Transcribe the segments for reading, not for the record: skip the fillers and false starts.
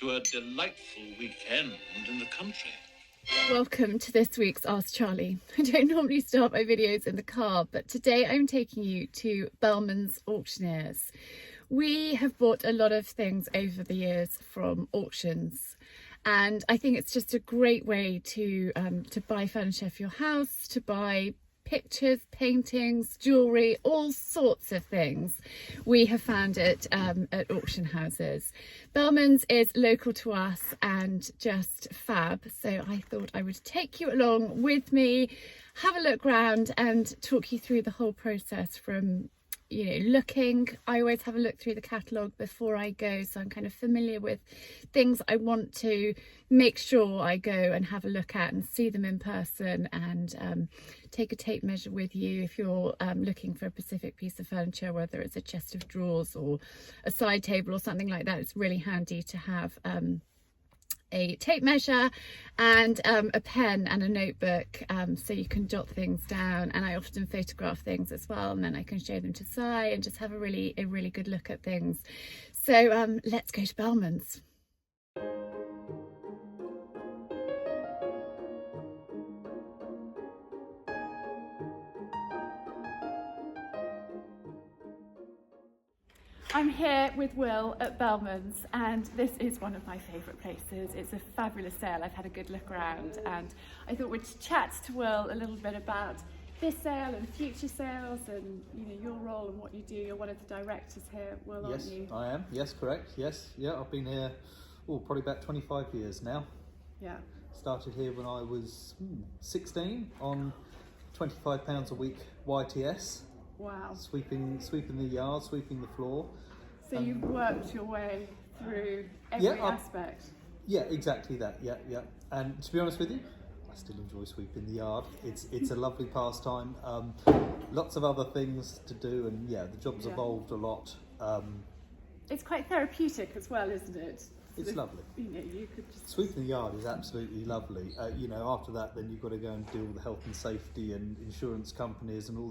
to a delightful weekend in the country. Welcome to this week's Ask Charlie. I don't normally start my videos in the car, but today I'm taking you to Bellmans Auctioneers. We have bought a lot of things over the years from auctions, and I think it's just a great way to buy furniture for your house, to buy pictures, paintings, jewellery, all sorts of things. We have found it at auction houses. Bellman's is local to us and just fab, so I thought I would take you along with me, have a look round and talk you through the whole process from looking. I always have a look through the catalogue before I go, so I'm kind of familiar with things I want to make sure I go and have a look at and see them in person, and take a tape measure with you if you're looking for a specific piece of furniture, whether it's a chest of drawers or a side table or something like that. It's really handy to have a tape measure and a pen and a notebook, so you can jot things down, and I often photograph things as well, and then I can show them to Si and just have a really good look at things. So let's go to Bellman's. I'm here with Will at Bellman's, and this is one of my favourite places. It's a fabulous sale. I've had a good look around, and I thought we'd chat to Will a little bit about this sale and future sales, and your role and what you do. You're one of the directors here, Will, aren't you? Yes, I am. Yes, correct. Yes, yeah. I've been here probably about 25 years now. Yeah. Started here when I was 16 on £25 a week YTS. Wow. Sweeping the yard, sweeping the floor. So you've worked your way through every aspect. Yeah, exactly that. Yeah. And to be honest with you, I still enjoy sweeping the yard. It's a lovely pastime. Lots of other things to do, and the job's evolved a lot. It's quite therapeutic as well, isn't it? It's lovely. You could just... Sweeping the yard is absolutely lovely. After that, then you've got to go and deal with the health and safety and insurance companies and all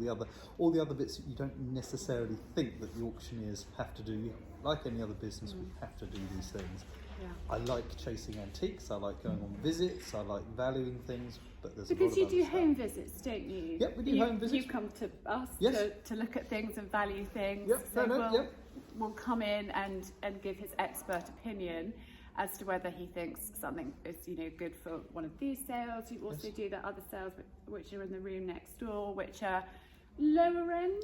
the other bits that you don't necessarily think that the auctioneers have to do. Like any other business, we have to do these things. Yeah. I like chasing antiques. I like going on visits. I like valuing things. But there's because a lot of you do home visits, don't you? Yep, we do home visits. You come to us to look at things and value things. Yep, so will come in and give his expert opinion as to whether he thinks something is good for one of these sales. You also do the other sales which are in the room next door, which are lower end,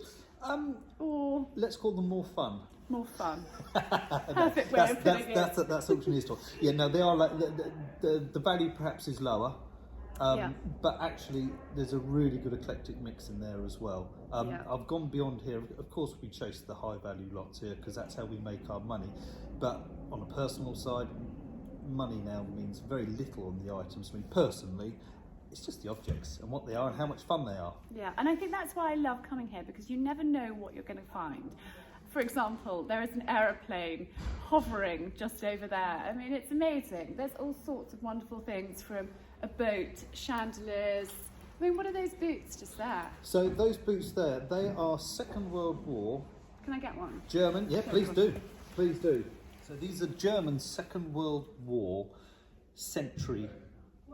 or let's call them more fun. More fun. Perfect way of putting it. That's auctioneer's talk. Yeah, no, they are like the value perhaps is lower. But actually there's a really good eclectic mix in there as well. I've gone beyond here. Of course we chase the high value lots here because that's how we make our money, but on a personal side, money now means very little on the items. I mean, personally, it's just the objects and what they are and how much fun they are. Yeah, and I think that's why I love coming here, because you never know what you're going to find. For example, there is an aeroplane hovering just over there. I mean, it's amazing. There's all sorts of wonderful things, from a boat, chandeliers. I mean, what are those boots just there? So those boots there, they are Second World War. Can I get one? German, yeah, please do. Please do. So these are German Second World War sentry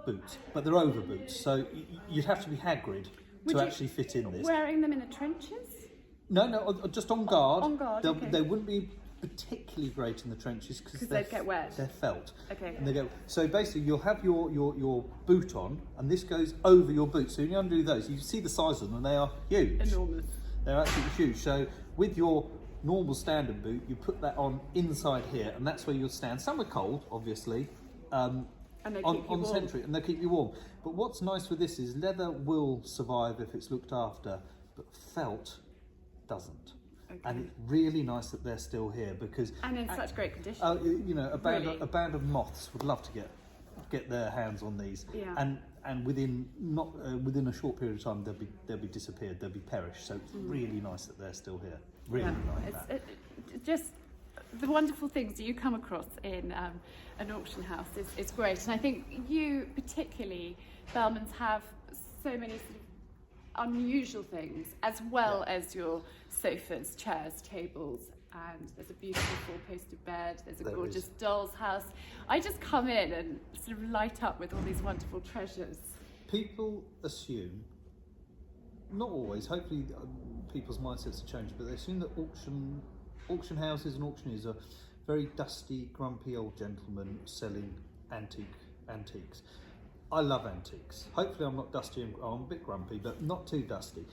boots, but they're over boots. So you'd have to be Hagrid to actually fit in this. Wearing them in the trenches? No, just on guard. On guard, okay. They wouldn't be particularly great in the trenches because they'd get wet. They're felt. Okay. And so basically you'll have your boot on, and this goes over your boot. So when you undo those, you see the size of them, and they are huge. Enormous. They're absolutely huge. So with your normal standard boot, you put that on inside here, and that's where you'll stand. Some are cold, obviously, and on sentry, and they'll keep you warm. But what's nice with this is leather will survive if it's looked after, but felt doesn't. Okay. And it's really nice that they're still here, because and in such great condition. A band of moths would love to get their hands on these, and within a short period of time they'll be disappeared, they'll be perished. So it's really nice that they're still here. Really like that. Just the wonderful things that you come across in an auction house is great, and I think you particularly, Bellmans, have so many sort of unusual things, as well as your sofas, chairs, tables, and there's a beautiful four-posted bed, there's a gorgeous doll's house. I just come in and sort of light up with all these wonderful treasures. People assume, not always, hopefully people's mindsets have changed, but they assume that auction houses and auctioneers are very dusty, grumpy old gentlemen selling antiques. I love antiques. Hopefully I'm not dusty, I'm a bit grumpy, but not too dusty.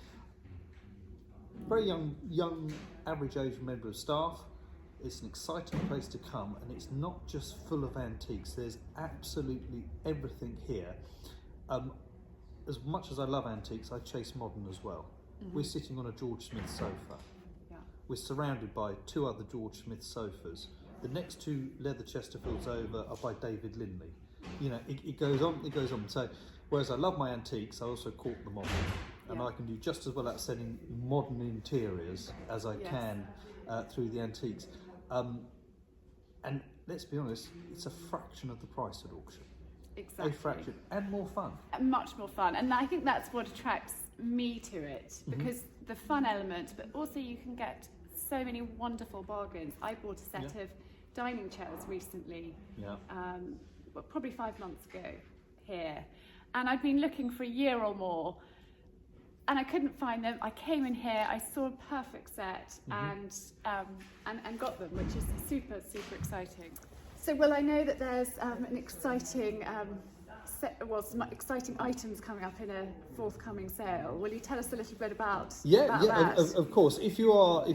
Very young, average age member of staff. It's an exciting place to come, and it's not just full of antiques. There's absolutely everything here. As much as I love antiques, I chase modern as well. Mm-hmm. We're sitting on a George Smith sofa. Yeah. We're surrounded by 2 other George Smith sofas. The next 2 leather Chesterfields over are by David Lindley. You know, it goes on, it goes on. So, whereas I love my antiques, I also court the modern. And I can do just as well at selling modern interiors as I can through the antiques. And let's be honest, it's a fraction of the price at auction. Exactly. A fraction, and more fun. And much more fun. And I think that's what attracts me to it, because the fun element, but also you can get so many wonderful bargains. I bought a set of dining chairs recently, probably 5 months ago here. And I'd been looking for a year or more, and I couldn't find them. I came in here, I saw a perfect set, and got them, which is super, super exciting. So, well, I know that there's an exciting some exciting items coming up in a forthcoming sale. Will you tell us a little bit about that? Of course. If you are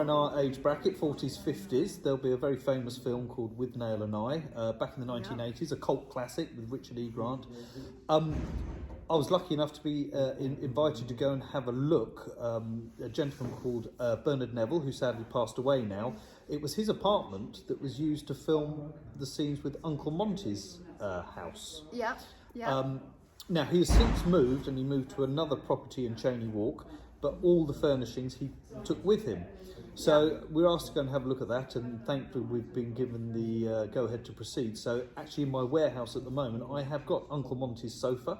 in our age bracket, 40s, 50s, there'll be a very famous film called Withnail and I, back in the 1980s, a cult classic with Richard E. Grant. I was lucky enough to be invited to go and have a look. A gentleman called Bernard Neville, who sadly passed away now. It was his apartment that was used to film the scenes with Uncle Monty's house. Yeah. Now, he has since moved, and he moved to another property in Cheney Walk, but all the furnishings he took with him. So we were asked to go and have a look at that, and thankfully we've been given the go-ahead to proceed. So actually in my warehouse at the moment, I have got Uncle Monty's sofa,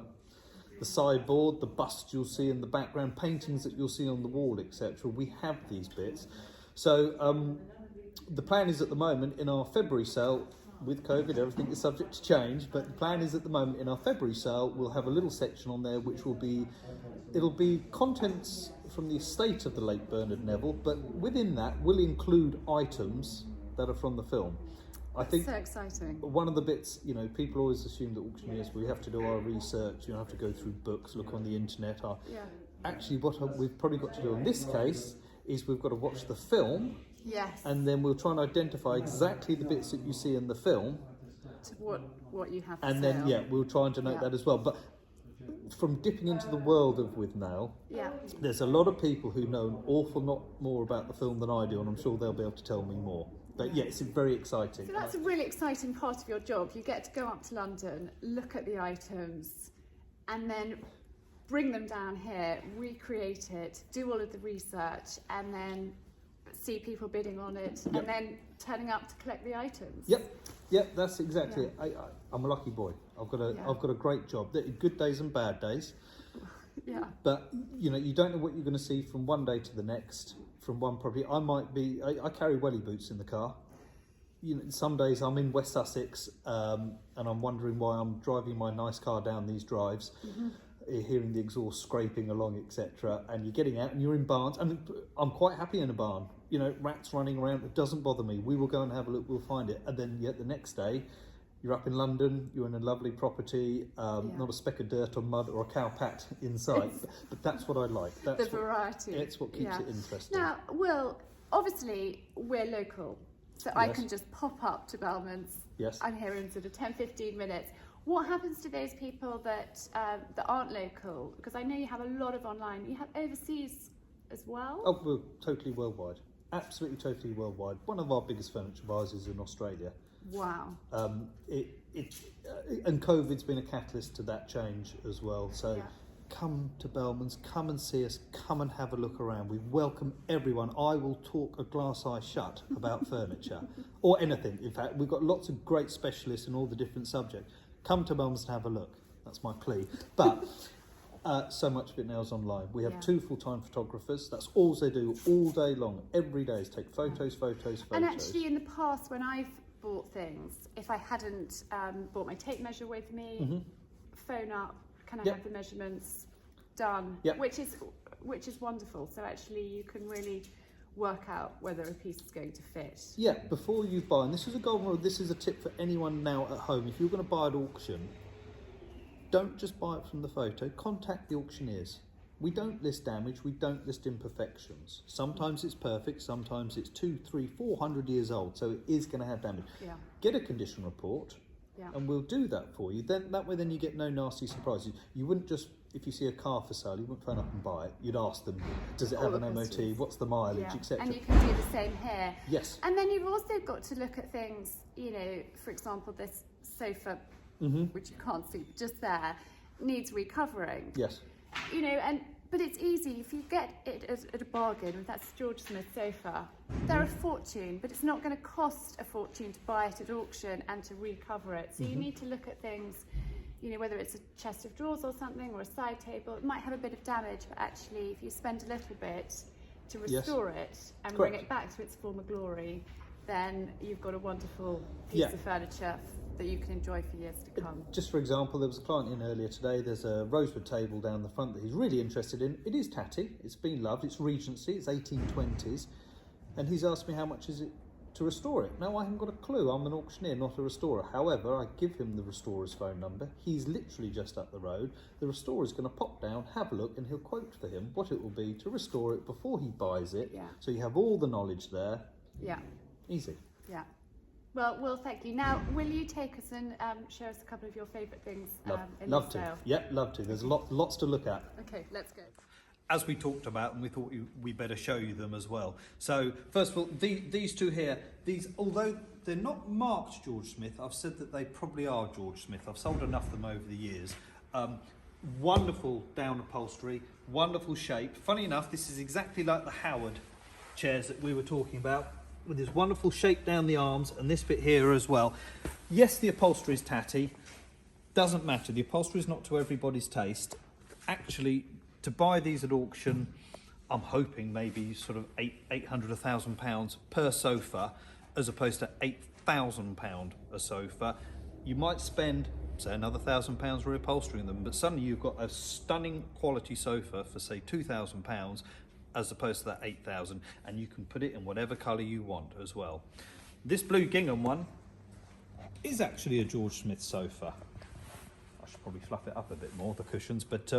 the sideboard, the bust you'll see in the background, paintings that you'll see on the wall, etc. We have these bits. So the plan is at the moment in our February sale, with COVID, everything is subject to change, but the plan is at the moment in our February sale, we'll have a little section on there which it'll be contents from the estate of the late Bernard Neville, but within that will include items that are from the film. I think so exciting. One of the bits, people always assume that auctioneers, we have to do our research, have to go through books, look on the internet. Actually, what we've probably got to do in this case is we've got to watch the film. Yes. And then we'll try and identify exactly the bits that you see in the film. To what you have to and sell. Then, we'll try and denote that as well. But from dipping into the world of Withnail, there's a lot of people who know an awful lot more about the film than I do, and I'm sure they'll be able to tell me more. But it's very exciting. So that's a really exciting part of your job. You get to go up to London, look at the items, and then bring them down here, recreate it, do all of the research, and then see people bidding on it, and then turning up to collect the items. Yep, that's exactly it. I'm a lucky boy. I've got a great job. There are good days and bad days. Yeah. But you don't know what you're going to see from one day to the next, from one property. I carry welly boots in the car. Some days I'm in West Sussex, and I'm wondering why I'm driving my nice car down these drives. Hearing the exhaust scraping along, etc., and you're getting out and you're in barns, and I'm quite happy in a barn. Rats running around, it doesn't bother me. We will go and have a look, we'll find it. And then the next day, you're up in London, you're in a lovely property, not a speck of dirt or mud or a cow pat in sight. But that's what I like. That's the variety. It's what keeps it interesting. Now, Will, obviously we're local, so I can just pop up to Bellmans. Yes. I'm here in sort of 10-15 minutes. What happens to those people that aren't local? Because I know you have a lot of online. You have overseas as well? Oh, we're totally worldwide. Absolutely totally worldwide. One of our biggest furniture buyers is in Australia. Wow. And COVID's been a catalyst to that change as well. So come to Bellmans, come and see us, come and have a look around. We welcome everyone. I will talk a glass eye shut about furniture or anything. In fact, we've got lots of great specialists in all the different subjects. Come to Bellmans and have a look. That's my plea. But So much of it now is online. We have 2 full-time photographers. That's all they do all day long, every day, is take photos. And actually, in the past, when I've bought things, if I hadn't bought my tape measure with me, phone up, can I have the measurements done? Which is wonderful. So actually, you can really work out whether a piece is going to fit. Yeah, before you buy, and this is a golden rule, this is a tip for anyone now at home. If you're going to buy at auction, don't just buy it from the photo, contact the auctioneers. We don't list damage, we don't list imperfections. Sometimes it's perfect, sometimes it's 200, 300, 400 years old, so it is going to have damage. Get a condition report, and we'll do that for you. Then that way then you get no nasty surprises. You wouldn't just, if you see a car for sale, you wouldn't phone up and buy it. You'd ask them, does it have an MOT, what's the mileage, etc. And you can do the same here. Yes. And then you've also got to look at things, you know, for example, this sofa, which you can't see, but just there, needs recovering. Yes. You know, but it's easy. If you get it at a bargain, if that's George Smith sofa, they're a fortune, but it's not going to cost a fortune to buy it at auction and to recover it. So you need to look at things, you know, whether it's a chest of drawers or something, or a side table. It might have a bit of damage, but actually, if you spend a little bit to restore it and bring it back to its former glory, then you've got a wonderful piece of furniture that you can enjoy for years to come. Just for example, there was a client in earlier today. There's a rosewood table down the front that he's really interested in. It is tatty, it's been loved, it's Regency, it's 1820s, and he's asked me how much is it to restore it. Now I haven't got a clue, I'm an auctioneer, not a restorer. However, I give him the restorer's phone number. He's literally just up the road. The restorer's going to pop down, have a look, and he'll quote for him what it will be to restore it before he buys it. So you have all the knowledge there. Easy. Well, thank you. Now, will you take us and show us a couple of your favourite things in love the to. sale? Yeah, love to. There's lots to look at. Okay, let's go. As we talked about, and we thought we better show you them as well. So, first of all, these two here, although they're not marked George Smith, I've said that they probably are George Smith. I've sold enough of them over the years. Wonderful down upholstery, wonderful shape. Funny enough, this is exactly like the Howard chairs that we were talking about, with this wonderful shape down the arms and this bit here as well. Yes, the upholstery is tatty. Doesn't matter. The upholstery is not to everybody's taste. Actually, to buy these at auction, I'm hoping maybe sort of £800, £1,000 per sofa, as opposed to £8,000 a sofa. You might spend, say, another £1,000 reupholstering them, but suddenly you've got a stunning quality sofa for, say, £2,000, as opposed to that 8,000, and you can put it in whatever colour you want as well. This blue gingham one is actually a George Smith sofa. I should probably fluff it up a bit more, the cushions, but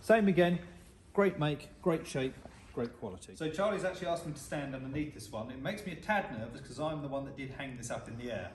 same again, great make, great shape, great quality. So Charlie's actually asked me to stand underneath this one. It makes me a tad nervous because I'm the one that did hang this up in the air.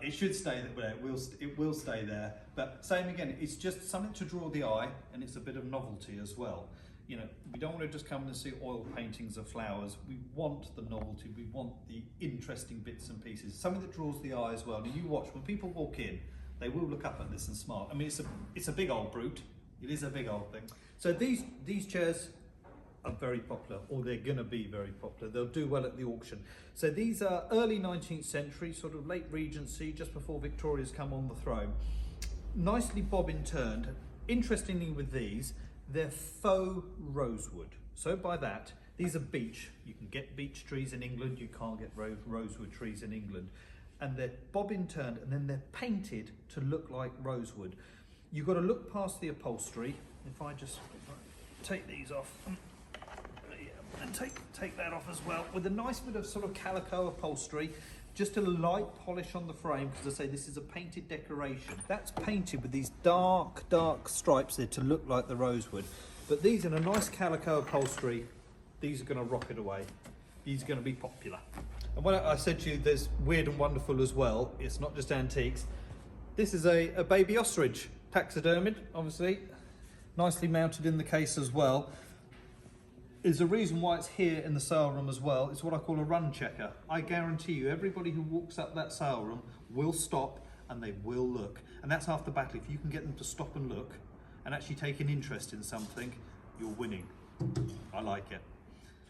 It should stay there, it will stay there, but same again, it's just something to draw the eye, and it's a bit of novelty as well. You know, we don't want to just come and see oil paintings of flowers. We want the novelty, we want the interesting bits and pieces, something that draws the eye as well. And you watch, when people walk in, they will look up at this and smile. I mean, it's a big old brute. It is a big old thing. So these chairs are very popular, or they're going to be very popular. They'll do well at the auction. So these are early 19th century, sort of late Regency, just before Victoria's come on the throne. Nicely bobbin turned. Interestingly with these, they're faux rosewood. So by that, these are beech. You can get beech trees in England, you can't get rosewood trees in England. And they're bobbin turned, and then they're painted to look like rosewood. You've got to look past the upholstery. If I just take these off, and take that off as well, with a nice bit of sort of calico upholstery, just a light polish on the frame, because I say this is a painted decoration. That's painted with these dark stripes there to look like the rosewood. But these in a nice calico upholstery, these are going to rock it away. These are going to be popular. And when I said to you there's weird and wonderful as well, it's not just antiques. This is a baby ostrich, taxidermied, obviously, nicely mounted in the case as well. Is the reason why it's here in the sale room as well. It's what I call a run checker. I guarantee you, everybody who walks up that sale room will stop and they will look. And that's half the battle. If you can get them to stop and look and actually take an interest in something, you're winning. I like it.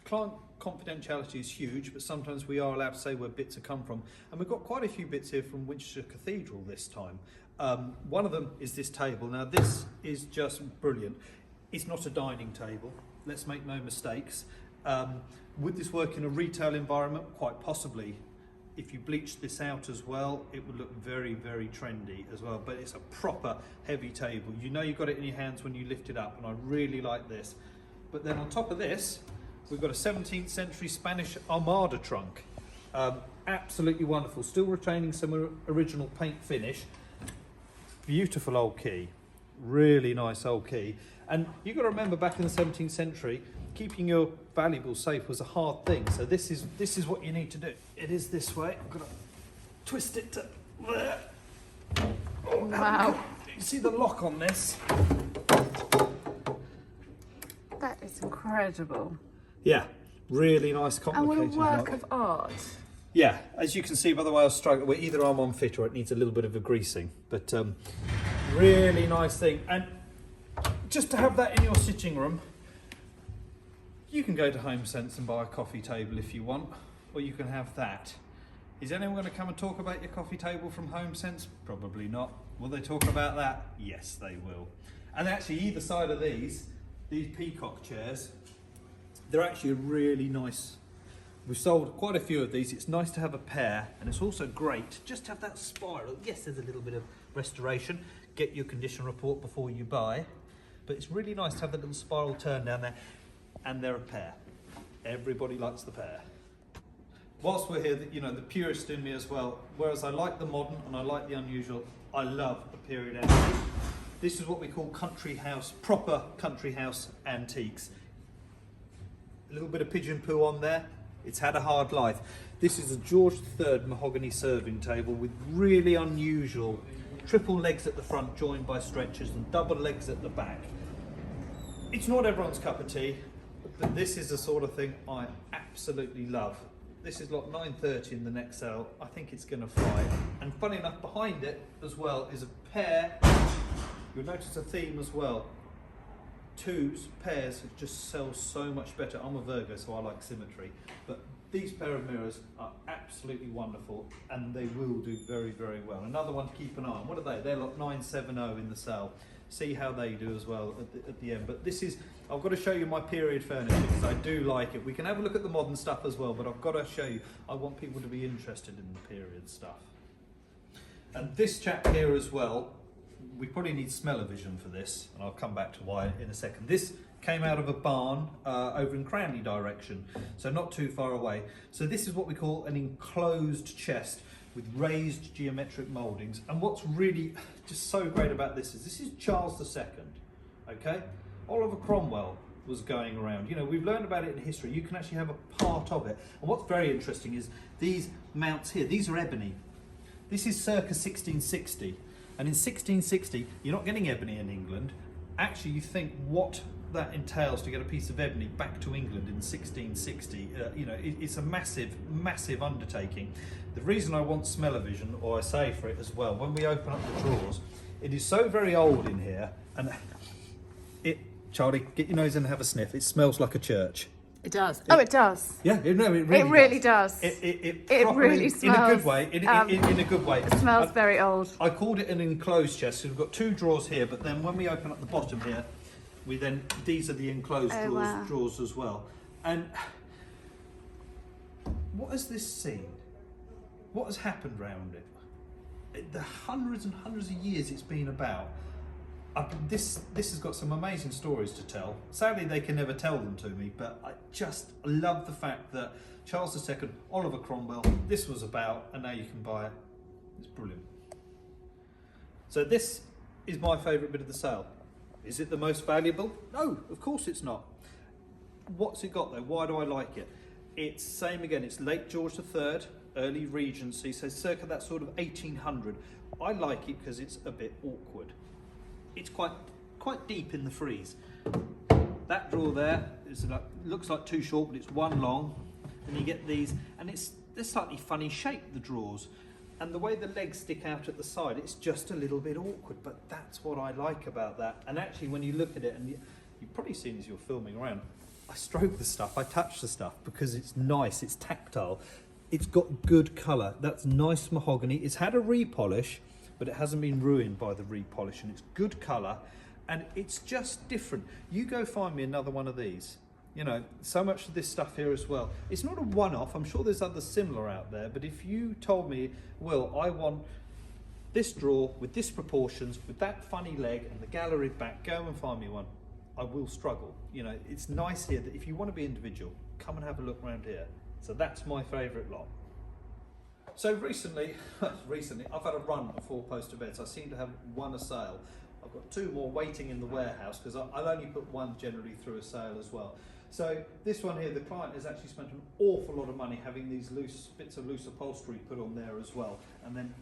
Client confidentiality is huge, but sometimes we are allowed to say where bits have come from. And we've got quite a few bits here from Winchester Cathedral this time. One of them is this table. Now this is just brilliant. It's not a dining table, let's make no mistakes. Would this work in a retail environment? Quite possibly. If you bleach this out as well, it would look very, very trendy as well, but it's a proper heavy table. You know you've got it in your hands when you lift it up, and I really like this. But then on top of this, we've got a 17th century Spanish Armada trunk. Absolutely wonderful, still retaining some original paint finish. Beautiful old key, really nice old key. And you've got to remember, back in the 17th century, keeping your valuables safe was a hard thing. So this is what you need to do. It is this way. I'm going to twist it to there. Oh, wow. You see the lock on this? That is incredible. Yeah, really nice, complicated. And what a work of art. Yeah, as you can see by the way I was striking, well, either I'm on fit or it needs a little bit of a greasing. But really nice thing. And just to have that in your sitting room, you can go to Home Sense and buy a coffee table if you want, or you can have that. Is anyone going to come and talk about your coffee table from Home Sense? Probably not. Will they talk about that? Yes, they will. And actually, either side of these peacock chairs, they're actually really nice. We've sold quite a few of these. It's nice to have a pair, and it's also great just to have that spiral. Yes, there's a little bit of restoration. Get your condition report before you buy, but it's really nice to have that little spiral turn down there. And they're a pair. Everybody likes the pair. Whilst we're here, you know, the purist in me as well, whereas I like the modern and I like the unusual, I love a period antique. This is what we call country house, proper country house antiques. A little bit of pigeon poo on there. It's had a hard life. This is a George III mahogany serving table with really unusual triple legs at the front joined by stretchers and double legs at the back. It's not everyone's cup of tea, but this is the sort of thing I absolutely love. This is lot 930 in the next sale. I think it's going to fly. And funny enough, behind it as well is a pair. You'll notice a theme as well. Twos, pairs just sell so much better. I'm a Virgo, so I like symmetry. But these pair of mirrors are absolutely wonderful, and they will do very, very well. Another one to keep an eye on. What are they? They're lot 970 in the sale. See how they do as well at the end. But this is, I've got to show you my period furniture because I do like it. We can have a look at the modern stuff as well, but I've got to show you, I want people to be interested in the period stuff. And this chap here as well, we probably need smell-o-vision for this, and I'll come back to why in a second. This came out of a barn over in Cranley direction, so not too far away. So this is what we call an enclosed chest with raised geometric mouldings. And what's really just so great about this is Charles II, okay? Oliver Cromwell was going around. You know, we've learned about it in history. You can actually have a part of it. And what's very interesting is these mounts here, these are ebony. This is circa 1660. And in 1660, you're not getting ebony in England. Actually, you think what that entails to get a piece of ebony back to England in 1660, you know, it's a massive, massive undertaking. The reason I want smell-o-vision, or I say for it as well, when we open up the drawers, it is so very old in here, and Charlie, get your nose in and have a sniff. It smells like a church. It does. Oh, it does. Yeah, no, it really does. It really smells. In a good way. In a good way. It smells very old. I called it an enclosed chest. So we've got two drawers here, but then when we open up the bottom here, these are the enclosed drawers as well. And what has this seen? What has happened around it? The hundreds and hundreds of years it's been about. This has got some amazing stories to tell. Sadly, they can never tell them to me, but I just love the fact that Charles II, Oliver Cromwell, this was about, and now you can buy it. It's brilliant. So this is my favourite bit of the sale. Is it the most valuable? No, of course it's not. What's it got though? Why do I like it? It's same again, it's late George III, early Regency, so circa that sort of 1800. I like it because it's a bit awkward. It's quite deep in the frieze. That drawer there is looks like too short, but it's one long. And you get these, and they're slightly funny shaped, the drawers. And the way the legs stick out at the side, it's just a little bit awkward, but that's what I like about that. And actually, when you look at it, and you've probably seen as you're filming around, I stroke the stuff, I touch the stuff, because it's nice, it's tactile. It's got good colour. That's nice mahogany. It's had a repolish, but it hasn't been ruined by the repolish, and it's good colour. and it's just different. You go find me another one of these. You know, so much of this stuff here as well. It's not a one-off. I'm sure there's others similar out there, but if you told me, Will, I want this drawer with this proportions, with that funny leg and the gallery back, go and find me one. I will struggle. You know, it's nice here that if you want to be individual, come and have a look around here. So that's my favourite lot. So recently, I've had a run of 4-poster beds. I seem to have won a sale. I've got 2 more waiting in the warehouse because I'll only put one generally through a sale as well. So this one here, the client has actually spent an awful lot of money having these loose bits of loose upholstery put on there as well. And then,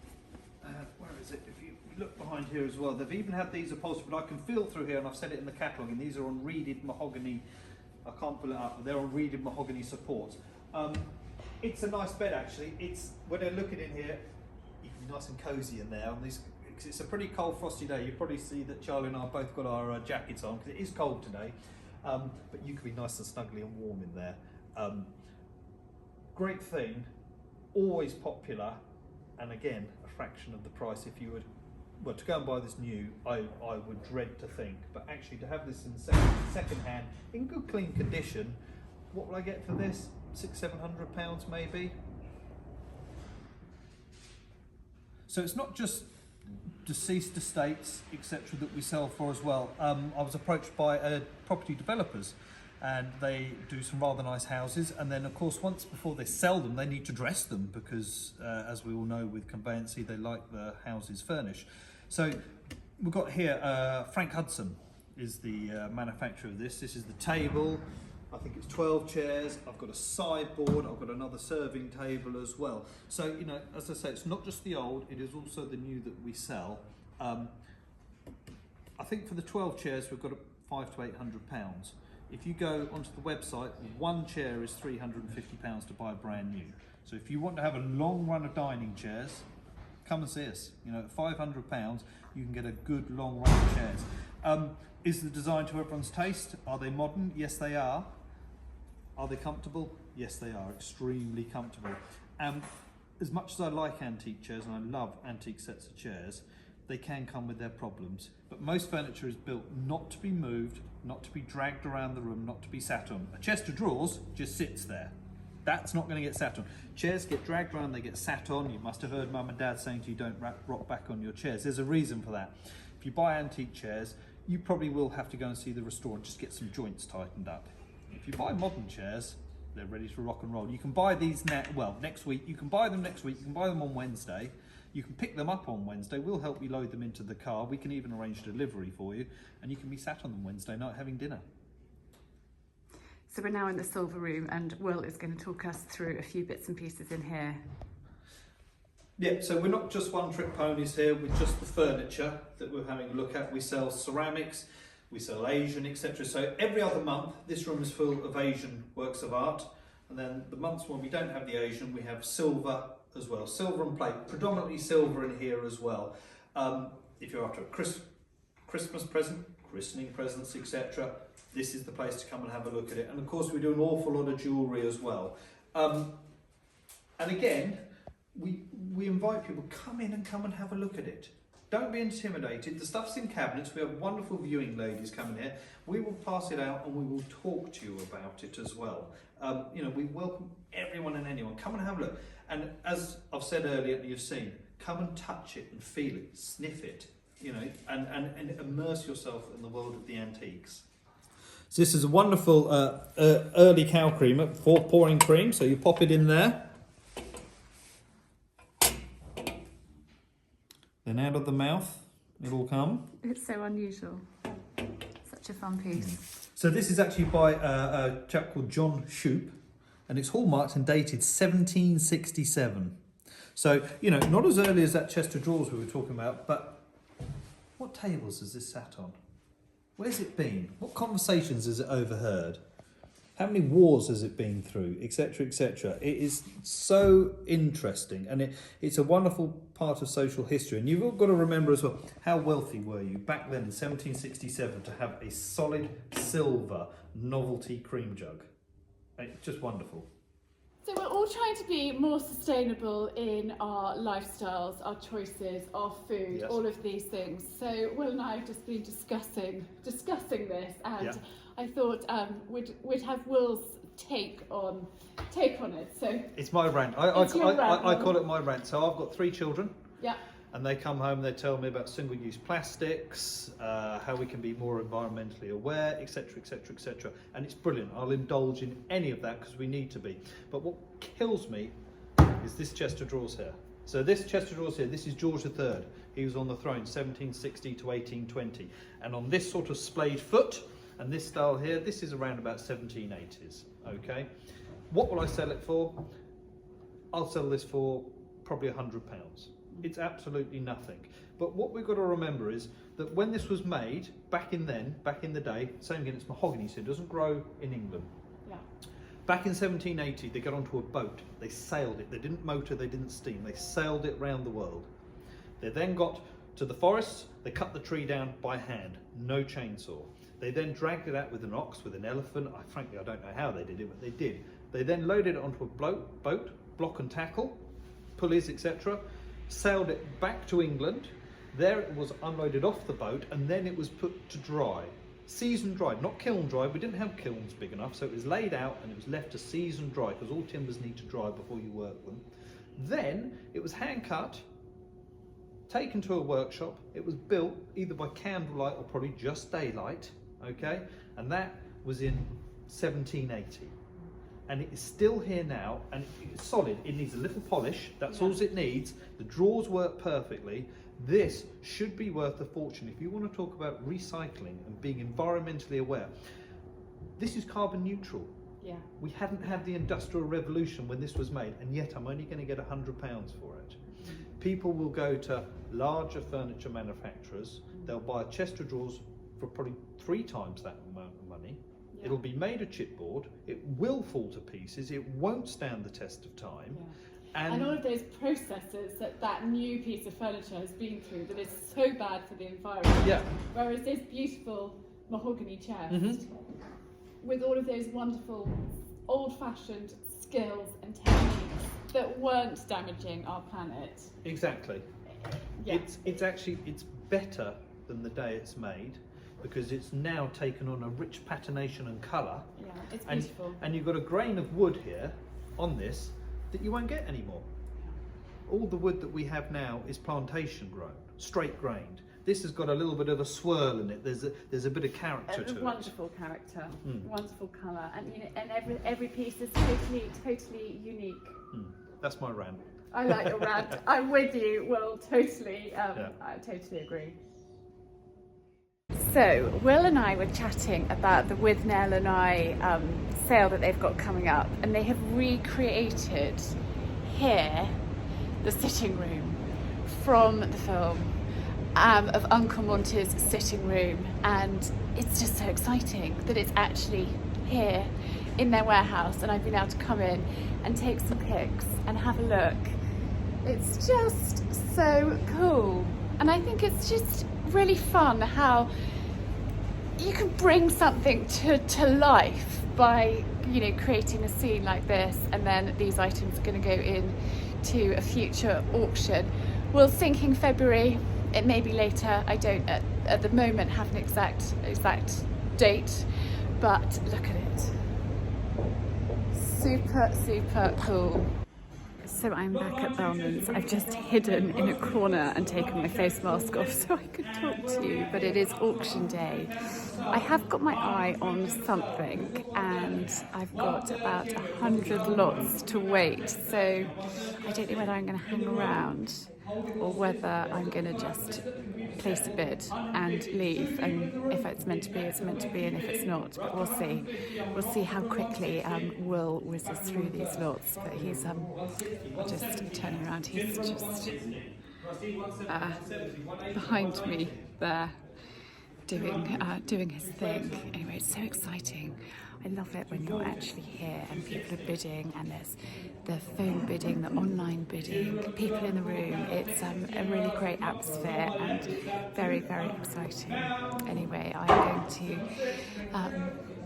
where is it? If you look behind here as well, they've even had these upholstery, but I can feel through here, and I've said it in the catalogue, and these are on reeded mahogany. I can't pull it up, but they're on reeded mahogany supports. It's a nice bed actually. It's, when I look at it in here, you can be nice and cosy in there. On these, it's a pretty cold, frosty day. You probably see that Charlie and I have both got our jackets on because it is cold today. But you can be nice and snuggly and warm in there. Great thing, always popular, and again a fraction of the price. If you would, well, to go and buy this new, I would dread to think, but actually to have this in second hand in good clean condition, what will I get for this? £600-700 maybe. So it's not just deceased estates, etc., that we sell for as well. I was approached by property developers, and they do some rather nice houses, and then of course once before they sell them they need to dress them because as we all know with conveyancing they like the houses furnished. So we've got here Frank Hudson is the manufacturer of this. This is the table. I think it's 12 chairs, I've got a sideboard, I've got another serving table as well. So, you know, as I say, it's not just the old, it is also the new that we sell. I think for the 12 chairs we've got £500 to £800. If you go onto the website, one chair is £350 to buy brand new. So if you want to have a long run of dining chairs, come and see us. You know, at £500 you can get a good long run of chairs. Is the design to everyone's taste? Are they modern? Yes they are. Are they comfortable? Yes they are, extremely comfortable. As much as I like antique chairs, and I love antique sets of chairs, they can come with their problems. But most furniture is built not to be moved, not to be dragged around the room, not to be sat on. A chest of drawers just sits there. That's not going to get sat on. Chairs get dragged around, they get sat on. You must have heard Mum and Dad saying to you, don't rock back on your chairs. There's a reason for that. If you buy antique chairs, you probably will have to go and see the restorer and just get some joints tightened up. If you buy modern chairs, they're ready to rock and roll. You can buy these now, well, next week. You can buy them next week. You can buy them on Wednesday. You can pick them up on Wednesday. We'll help you load them into the car. We can even arrange delivery for you. And you can be sat on them Wednesday night having dinner. So we're now in the silver room, and Will is going to talk us through a few bits and pieces in here. Yeah, so we're not just one-trick ponies here with just the furniture that we're having a look at. We sell ceramics, we sell Asian, etc. So every other month, this room is full of Asian works of art. And then the months when we don't have the Asian, we have silver as well. Silver and plate, predominantly silver in here as well. If you're after a Christmas present, christening presents, etc., this is the place to come and have a look at it. And of course, we do an awful lot of jewellery as well. And again, we invite people, come in and come and have a look at it. Don't be intimidated. The stuff's in cabinets. We have wonderful viewing ladies coming here. We will pass it out and we will talk to you about it as well. You know, we welcome everyone and anyone. Come and have a look. And as I've said earlier, and you've seen, come and touch it and feel it, sniff it, you know, and immerse yourself in the world of the antiques. So this is a wonderful early cow creamer for pouring cream. So you pop it in there. Then out of the mouth, it'll come. It's so unusual. Such a fun piece. So this is actually by a chap called John Shoup, and it's hallmarked and dated 1767. So, you know, not as early as that chest of drawers we were talking about, but what tables has this sat on? Where's it been? What conversations has it overheard? How many wars has it been through, etc., etc. It is so interesting, and it's a wonderful part of social history. And you've all got to remember as well, how wealthy were you back then in 1767 to have a solid silver novelty cream jug? It's just wonderful. So we're all trying to be more sustainable in our lifestyles, our choices, our food, Yes. all of these things. So Will and I have just been discussing this, and I thought we'd have Will's take on it. So it's my rant. I call it my rant. So I've got 3 children. yeah. And they come home, they tell me about single-use plastics, how we can be more environmentally aware, etc, etc, etc. And it's brilliant. I'll indulge in any of that because we need to be. But what kills me is this chest of drawers here. So this chest of drawers here, this is George III. He was on the throne 1760 to 1820. And on this sort of splayed foot and this style here, this is around about 1780s. Okay. What will I sell it for? I'll sell this for probably £100. It's absolutely nothing. But what we've got to remember is that when this was made, back in the day, same again, it's mahogany, so it doesn't grow in England. Yeah. Back in 1780, they got onto a boat. They sailed it. They didn't motor, they didn't steam. They sailed it round the world. They then got to the forests. They cut the tree down by hand, no chainsaw. They then dragged it out with an ox, with an elephant. Frankly, I don't know how they did it, but they did. They then loaded it onto a boat, block and tackle, pulleys, etc., sailed it back to England. There it was unloaded off the boat, and then it was put to dry. Season dried, not kiln dried. We didn't have kilns big enough, so it was laid out and it was left to season dry, because all timbers need to dry before you work them. Then it was hand cut, taken to a workshop. It was built either by candlelight or probably just daylight, okay? And that was in 1780. And it is still here now, and it's solid. It needs a little polish, that's all it needs. The drawers work perfectly. This should be worth a fortune. If you want to talk about recycling and being environmentally aware, this is carbon neutral. Yeah. We hadn't had the Industrial Revolution when this was made, and yet I'm only going to get £100 for it. People will go to larger furniture manufacturers, they'll buy a chest of drawers for probably 3 times that amount of money. Yeah. It'll be made of chipboard, it will fall to pieces, it won't stand the test of time. Yeah. And all of those processes that new piece of furniture has been through that is so bad for the environment. Yeah. Whereas this beautiful mahogany chest, with all of those wonderful old-fashioned skills and techniques that weren't damaging our planet. Exactly. Yeah. It's better than the day it's made, because it's now taken on a rich patination and colour. Yeah, it's beautiful. And you've got a grain of wood here on this that you won't get anymore. All the wood that we have now is plantation grown, straight grained. This has got a little bit of a swirl in it. There's a bit of character to it. Wonderful character, wonderful colour, and and every piece is totally unique. That's my rant. I like your rant. I'm with you. Well, totally. I totally agree. So Will and I were chatting about the Withnail and I sale that they've got coming up, and they have recreated here the sitting room from the film of Uncle Monty's sitting room, and it's just so exciting that it's actually here in their warehouse, and I've been able to come in and take some pics and have a look. It's just so cool, and I think it's just really fun how you can bring something to life by creating a scene like this, and then these items are going to go in to a future auction. We'll thinking February, it may be later. I don't at the moment have an exact date, but look at it, super cool. So I'm back at Bellmans. I've just hidden in a corner and taken my face mask off so I could talk to you, but it is auction day. I have got my eye on something, and I've got about 100 lots to wait, so I don't know whether I'm going to hang around or whether I'm going to just place a bid and leave, and if it's meant to be, it's meant to be, and if it's not, but we'll see. We'll see how quickly Will whizzes through these lots, but he's just turning around, he's just behind me there doing his thing. Anyway, it's so exciting. I love it when you're actually here and people are bidding, and there's the phone bidding, the online bidding, people in the room. It's a really great atmosphere and very, very exciting. Anyway, I'm going to,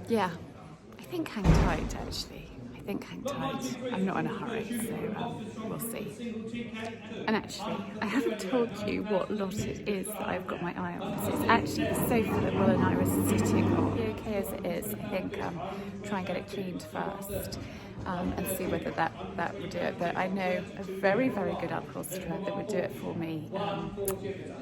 I think hang tight actually. I think hang tight. I'm not in a hurry, so we'll see. And actually, I haven't told you what lot it is that I've got my eye on. So it's actually the sofa that Will and I were sitting on. Be okay as it is, I think. Try and get it cleaned first. And see whether that would do it. But I know a very, very good upholsterer that would do it for me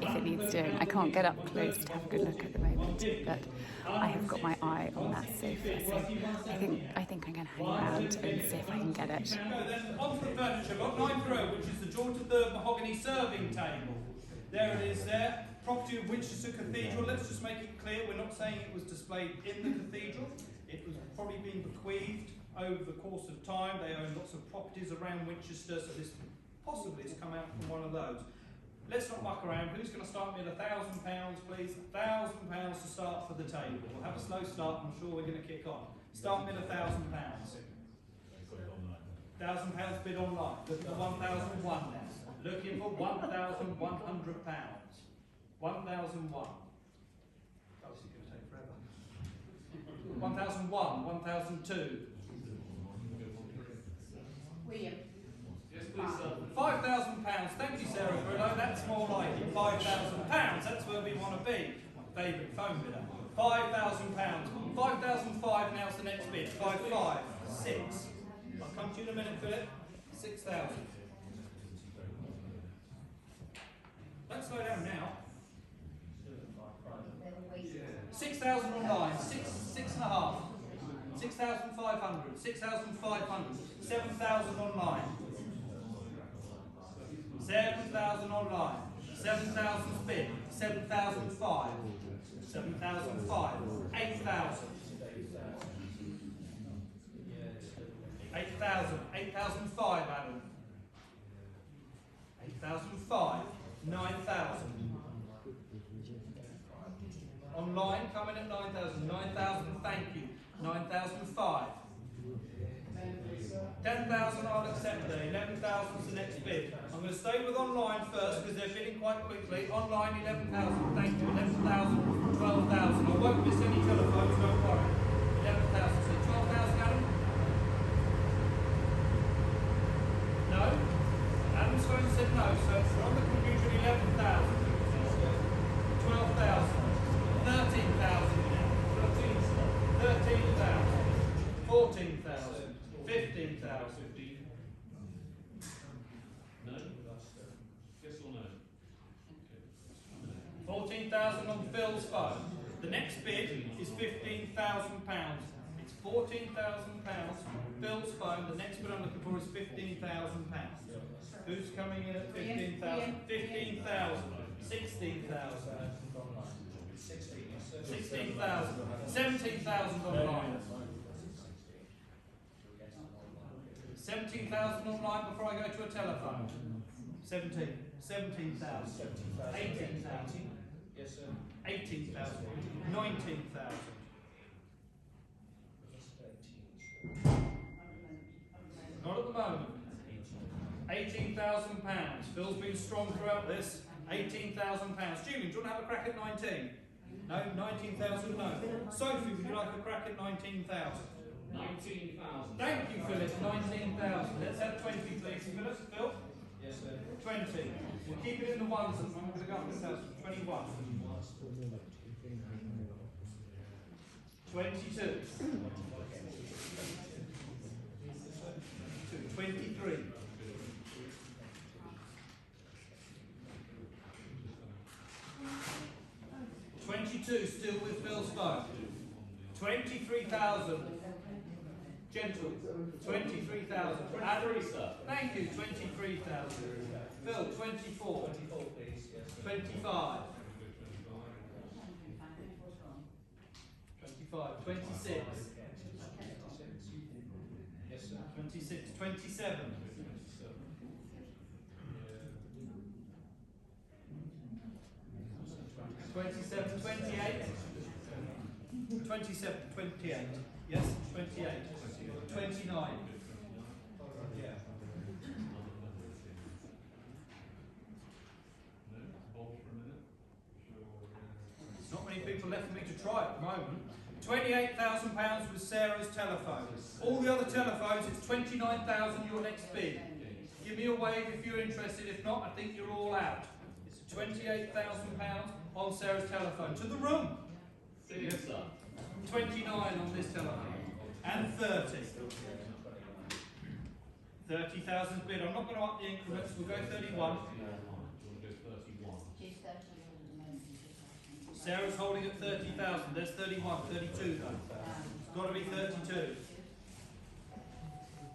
if it needs doing. I can't get up close to have a good look at the moment, but I have got my eye on that sofa. So I think I'm going to hang around and see if I can get it. Then onto the furniture, got 9th row, which is the George III mahogany serving table. There it is there. Property of Winchester Cathedral. Let's just make it clear, we're not saying it was displayed in the cathedral. It was probably been bequeathed over the course of time. They own lots of properties around Winchester, so this possibly has come out from one of those. Let's not muck around. Who's going to start me at £1,000, please? £1,000 to start for the table. We'll have a slow start, I'm sure we're going to kick on. Start me at £1,000. £1,000 bid online. Looking for 1,001 now. Looking for £1,100. 1,001. Oh, this is going to take forever. 1,001, 1,002. William. Yes, please, sir. £5,000. Thank you, Sarah Bruno. That's more like it. £5,000. That's where we want to be. My favourite phone bidder. £5,000. 5,005 now's the next bid. 5,5. 6. I'll come to you in a minute, Philip. 6,000. Don't slow down now. 6,000 online. 6.5. 6,500. 6,500. 7,000 online. 7,000 online. 7,000 bid. 7,005. 7,005. 8,000. 8,000. 8,005, Adam. 8,005. 9,000. Online, coming at 9,000. 9,000, thank you. 9,005. 10,000 I'll accept there. 11,000 is the next bid. I'm going to stay with online first because they're bidding quite quickly. Online 11,000, thank you. 11,000, 12,000. I won't miss any telephones, don't worry. 11,000, so 12,000, Adam? No? Adam's phone said no, so we're on the computer at 11,000. 12,000. 13,000 now. 13,000. 14,000. 15,000. No? Yes or no? 14,000 on Phil's phone. The next bid is £15,000. It's £14,000. Phil's phone. The next bid I'm looking for is £15,000. Who's coming in at 15,000? 15,000. 16,000. 16,000. 17,000 online. 17,000 online before I go to a telephone. 17. 17,000. 18,000. Yes, sir. 18,000. 19,000. Not at the moment. £18,000. Phil's been strong throughout this. £18,000. Julian, do you want to have a crack at 19? No? 19,000? No. Sophie, would you like a crack at 19,000? 19,000. Thank you, Philip. 19,000. Let's have 20, please. Philip, Phil? Yes, sir. 20. We'll keep it in the ones and I'm going to go up to 21. 22. 23. 22, still with Phil's phone. 23,000. Gentle. 23,000. Adam, thank you. 23,000. Phil, 24. 24, please. Yes, sir. 25. 25. 26. Yes, sir. 26. 27. 27. 28. 27. 28. Yes, 28. 29. There's not many people left for me to try at the moment. £28,000 with Sarah's telephone. All the other telephones, it's £29,000 your next bid. Give me a wave if you're interested. If not, I think you're all out. It's £28,000 on Sarah's telephone. To the room. Yes, sir. 29 on this telephone. And 30. 30,000 bid. I'm not going to up the increments. We'll go 31. Sarah's holding at 30,000. There's 31. 32 though. It's got to be 32.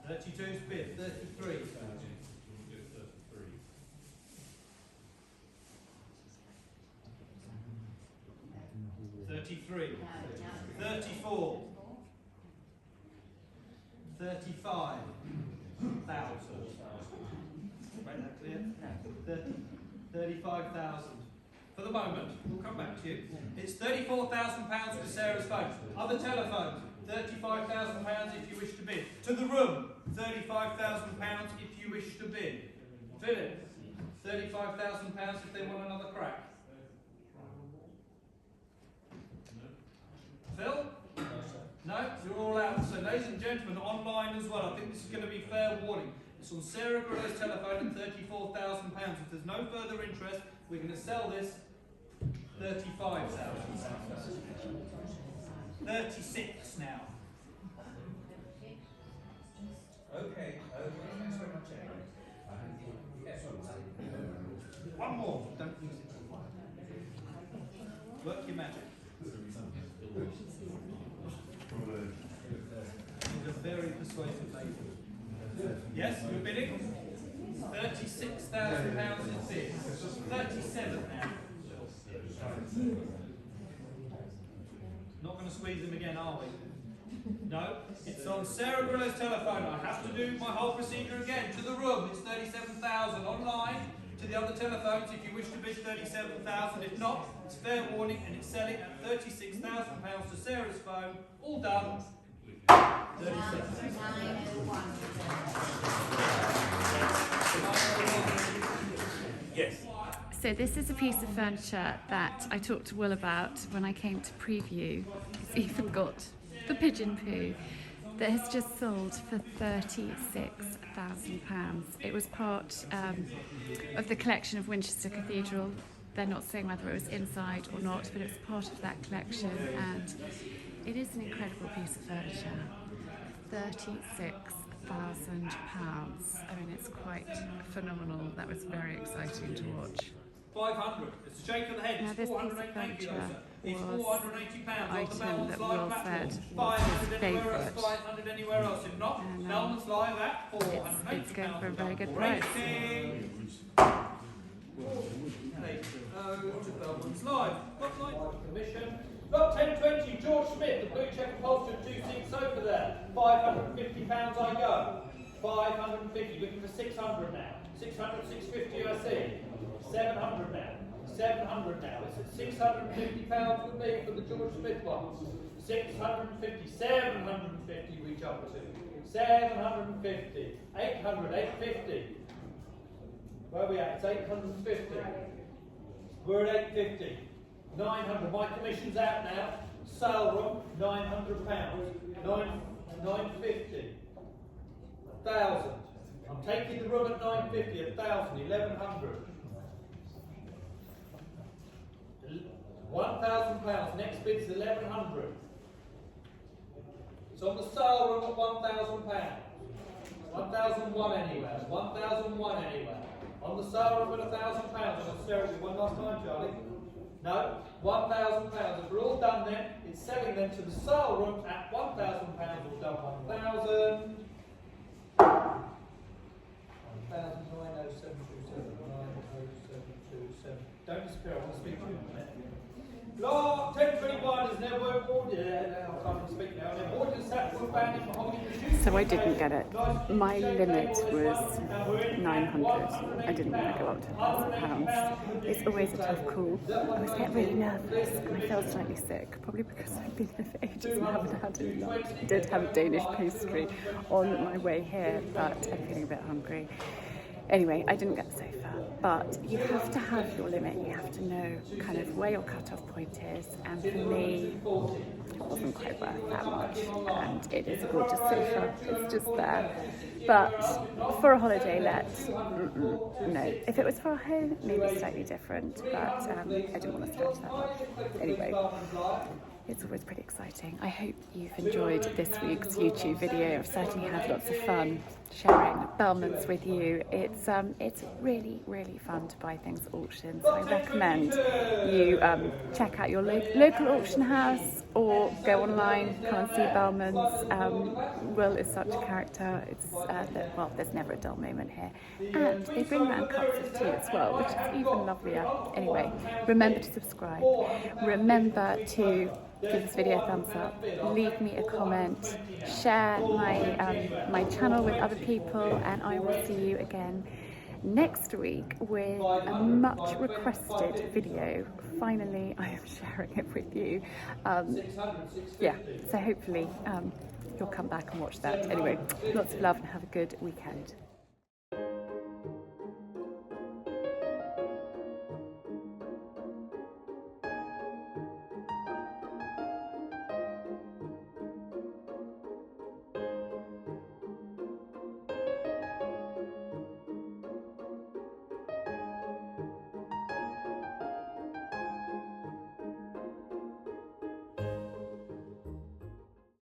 32's bid. 33. 33. 34. 35,000. Right, that clear? 35,000. For the moment, we'll come back to you. It's £34,000 for Sarah's phone. Other telephones, £35,000 if you wish to bid. To the room, £35,000 if you wish to bid. Philip, £35,000 if they want another crack. Phil? No, you're all out. So, ladies and gentlemen, online as well, I think this is going to be fair warning. It's on Sarah Grillo's telephone at £34,000. If there's no further interest, we're going to sell this £35,000. 36 now. Okay, thanks very much, Aaron. One more. Don't use it. Work your magic. He's a very persuasive lady. Yes, you're bidding? £36,000 is bid. 37 now. Not going to squeeze him again, are we? No, it's on Sarah Grillo's telephone. I have to do my whole procedure again. To the room, it's 37,000. Online, to the other telephones, if you wish to bid 37,000. If not, it's fair warning, and it's selling at £36,000 to Sarah's phone. All done. 37. Yes. So this is a piece of furniture that I talked to Will about when I came to preview. He's even got the pigeon poo that has just sold for £36,000. It was part of the collection of Winchester Cathedral. They're not saying whether it was inside or not, but it's part of that collection, and it is an incredible piece of furniture. £36,000. I mean, it's quite phenomenal. That was very exciting to watch. 500. It's a shake of the head. Now, It's this piece of 480 furniture It's was £480 item on the Bellmans that Live Will platform. said was 500 his anywhere else, favourite. 500 anywhere else. If not, And, Bellmans Live at £480. it's going for a very good price. They go to Bellmans Live. Got light commission. Got 1020 George Smith, the blue check upholstered 2-seat sofa there. £550 I go. 550, looking for 600 now. 600, 650 I see. 700 now. 700 now. It's at £650 with me for the George Smith one. 650, 750 we jump to. 750, 800, 850. Where are we at? It's 850. We're at 850. 900. My commission's out now. Sale room, £900. 950. 1,000. I'm taking the room at 950. 1,000. 1,100. £1,000. Next bid's 1,100. It's on the sale room at £1,000. 1,001 anywhere. 1,001 anywhere. On the sale room at £1,000. I'm going to stare at you one last time, Charlie. No, £1,000. If we're all done then, it's selling them to the sale room at £1,000. All done 1,000. 1,90727. Don't disappear, I want to speak to you in a minute. Lot 1021 is never awarded. I can't speak now. An awarded Saffron bandit for holding the shoe. So I didn't get it. My limit was 900. I didn't want to go up to £1,000. It's always a tough call. I was getting really nervous and I felt slightly sick, probably because I've been here for ages and haven't had any lunch. I did have a Danish pastry on my way here, but I'm feeling a bit hungry. Anyway, I didn't get the sofa, but you have to have your limit. You have to know kind of where your cut-off point is, and for me, it wasn't quite worth that much. And it is a gorgeous sofa, it's just there. But for a holiday let, no. If it was for a home, maybe slightly different, but I didn't want to stretch that much. Anyway, it's always pretty exciting. I hope you've enjoyed this week's YouTube video. I've certainly had lots of fun sharing Bellmans with you. It's really, really fun to buy things at auctions. I recommend you check out your local auction house or go online, come and see Bellmans. Will is such a character. It's well, there's never a dull moment here. And they bring round cups of tea as well, which is even lovelier. Anyway, remember to subscribe. Remember to give this video a thumbs up, leave me a comment, share my channel with other people, and I will see you again next week with a much requested video. Finally, I am sharing it with you. Yeah, so hopefully you'll come back and watch that. Anyway, lots of love and have a good weekend.